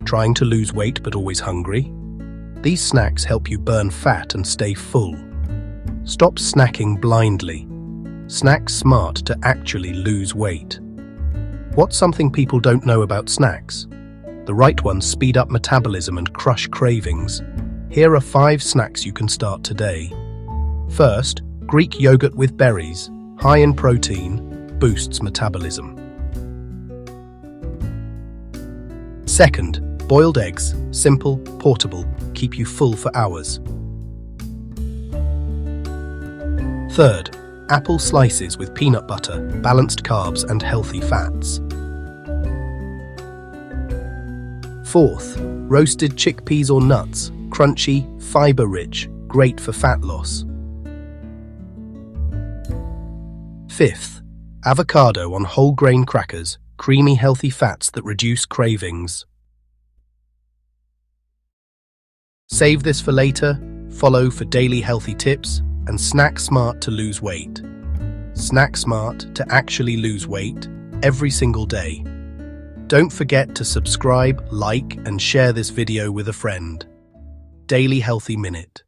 Trying to lose weight but always hungry? These snacks help you burn fat and stay full. Stop snacking blindly. Snack smart to actually lose weight. What's something people don't know about snacks? The right ones speed up metabolism and crush cravings. Here are 5 snacks you can start today. First, Greek yogurt with berries, high in protein, boosts metabolism. Second, boiled eggs, simple, portable, keep you full for hours. Third, apple slices with peanut butter, balanced carbs and healthy fats. Fourth, roasted chickpeas or nuts, crunchy, fiber-rich, great for fat loss. Fifth, avocado on whole grain crackers, creamy healthy fats that reduce cravings. Save this for later, follow for daily healthy tips, and snack smart to lose weight. Snack smart to actually lose weight every single day. Don't forget to subscribe, like, and share this video with a friend. Daily Healthy Minute.